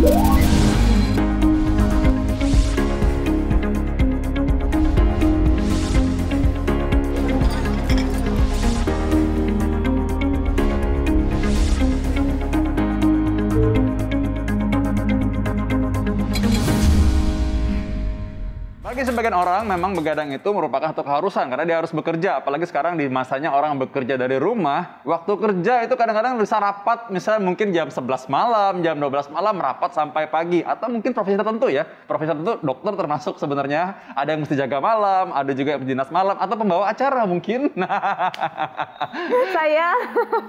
Bagi sebagian orang memang begadang itu merupakan satu keharusan karena dia harus bekerja. Apalagi sekarang di masanya orang bekerja dari rumah. Waktu kerja itu kadang-kadang bisa rapat misalnya mungkin jam 11 malam, jam 12 malam rapat sampai pagi. Atau mungkin profesi tertentu ya. Profesi tertentu dokter termasuk sebenarnya. Ada yang mesti jaga malam, ada juga yang dinas malam. Atau pembawa acara mungkin. Saya.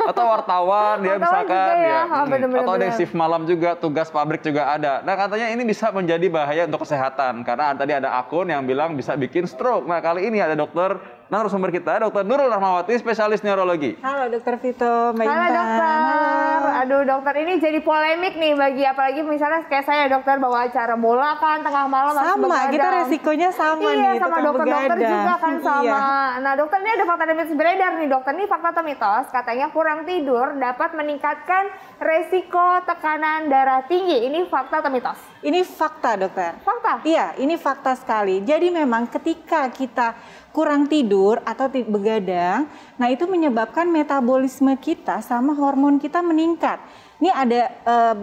Atau wartawan ya misalkan. Ya. Atau ada yang shift malam juga, tugas pabrik juga ada. Nah katanya ini bisa menjadi bahaya untuk kesehatan. Karena tadi ada akun yang bilang bisa bikin stroke. Nah kali ini ada dokter narasumber kita, Dokter Nurul Rahmawati, spesialis neurologi. Halo Dokter Vito, Mbak Intan. Halo dokter. Halo. Aduh dokter, ini jadi polemik nih bagi apalagi misalnya kayak saya dokter bawa acara bola kan tengah malam harus begadang. Sama, kita resikonya sama nih. Iya, sama dokter-dokter juga kan sama. Iya. Nah dokter, ini ada fakta dan mitos beredar nih dokter. Ini fakta atau mitos, katanya kurang tidur dapat meningkatkan resiko tekanan darah tinggi. Ini fakta atau mitos? Ini fakta dokter. Fakta? Iya, ini fakta sekali. Jadi memang ketika kita kurang tidur atau begadang, nah itu menyebabkan metabolisme kita sama hormon kita meningkat. Ini ada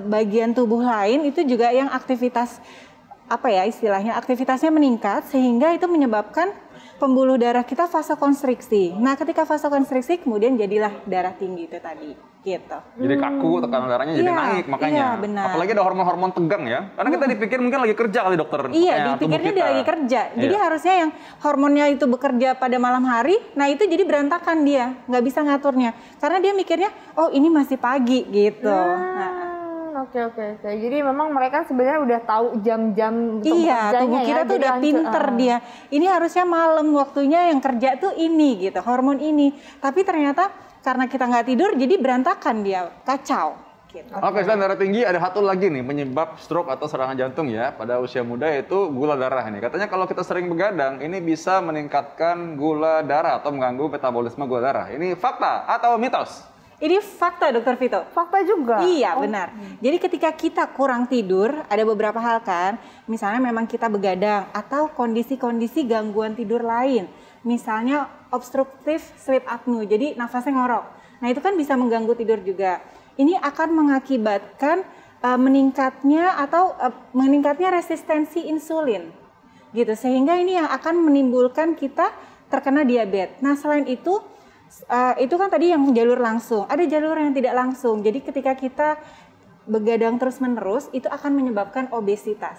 bagian tubuh lain itu juga yang aktivitas aktivitasnya meningkat sehingga itu menyebabkan pembuluh darah kita vasokonstriksi. Nah, ketika vasokonstriksi kemudian jadilah darah tinggi itu tadi, gitu. Jadi kaku, tekanan darahnya jadi naik makanya. Iya, benar. Apalagi ada hormon-hormon tegang ya. Karena kita dipikir mungkin lagi kerja kali dokter. Iya, dipikirnya dia lagi kerja. Jadi harusnya yang hormonnya itu bekerja pada malam hari, nah itu jadi berantakan dia, nggak bisa ngaturnya. Karena dia mikirnya, oh ini masih pagi gitu. Oke. Jadi memang mereka sebenarnya udah tahu jam-jam untuk iya, tubuh kita tuh udah pinter dia. Ini harusnya malam waktunya yang kerja tuh ini gitu, hormon ini. Tapi ternyata karena kita nggak tidur jadi berantakan dia, kacau. Gitu. Oke, selain darah tinggi ada satu lagi nih penyebab stroke atau serangan jantung ya pada usia muda, yaitu gula darah nih. Katanya kalau kita sering begadang ini bisa meningkatkan gula darah atau mengganggu metabolisme gula darah. Ini fakta atau mitos? Ini fakta Dokter Vito. Fakta juga? Iya, benar. Jadi ketika kita kurang tidur, ada beberapa hal kan. Misalnya memang kita begadang atau kondisi-kondisi gangguan tidur lain. Misalnya obstructive sleep apnea, jadi nafasnya ngorok. Nah itu kan bisa mengganggu tidur juga. Ini akan mengakibatkan meningkatnya resistensi insulin. Gitu, sehingga ini yang akan menimbulkan kita terkena diabetes. Nah selain itu kan tadi yang jalur langsung, ada jalur yang tidak langsung. Jadi ketika kita begadang terus-menerus, itu akan menyebabkan obesitas.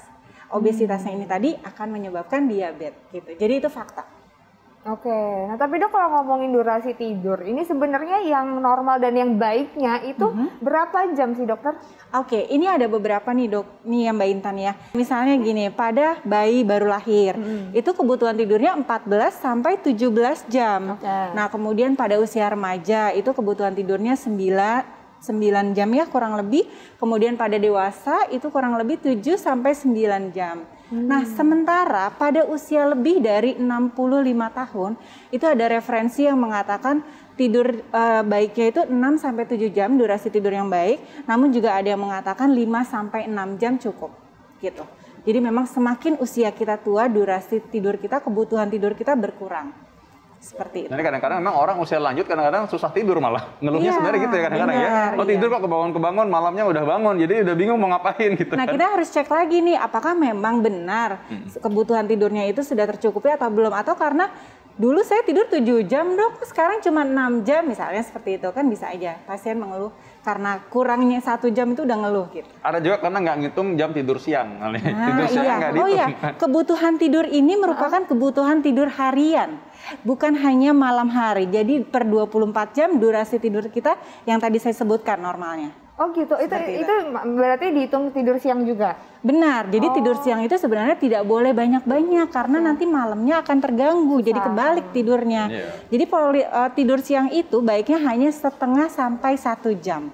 Obesitasnya ini tadi akan menyebabkan diabetes gitu. Jadi itu fakta. Oke, nah tapi dok kalau ngomongin durasi tidur, ini sebenarnya yang normal dan yang baiknya itu berapa jam sih dokter? Oke, ini ada beberapa nih dok, nih yang Mbak Intan ya. Misalnya gini, pada bayi baru lahir, itu kebutuhan tidurnya 14 sampai 17 jam. Nah kemudian pada usia remaja, itu kebutuhan tidurnya 9 jam ya kurang lebih. Kemudian pada dewasa itu kurang lebih 7 sampai 9 jam. Nah, sementara pada usia lebih dari 65 tahun itu ada referensi yang mengatakan tidur baiknya itu 6 sampai 7 jam durasi tidur yang baik, namun juga ada yang mengatakan 5 sampai 6 jam cukup gitu. Jadi memang semakin usia kita tua, durasi tidur kita, kebutuhan tidur kita berkurang. Seperti itu. Jadi kadang-kadang memang orang usia lanjut kadang-kadang susah tidur malah. Ngeluhnya sebenarnya gitu ya kadang-kadang ya. Kalau tidur kok kebangun-kebangun, malamnya udah bangun. Jadi udah bingung mau ngapain gitu. Nah kita harus cek lagi nih, apakah memang benar kebutuhan tidurnya itu sudah tercukupi atau belum. Atau karena dulu saya tidur 7 jam dok, sekarang cuma 6 jam misalnya seperti itu. Kan bisa aja pasien mengeluh karena kurangnya 1 jam itu udah ngeluh gitu. Ada juga karena nggak ngitung jam tidur siang. Tidur siang nggak dihitung. Oh iya, kebutuhan tidur ini merupakan kebutuhan tidur harian. Bukan hanya malam hari, jadi per 24 jam durasi tidur kita yang tadi saya sebutkan normalnya. Oh gitu, itu berarti dihitung tidur siang juga? Benar, jadi tidur siang itu sebenarnya tidak boleh banyak-banyak karena nanti malamnya akan terganggu, jadi kebalik tidurnya. Jadi tidur siang itu baiknya hanya setengah sampai 1 jam.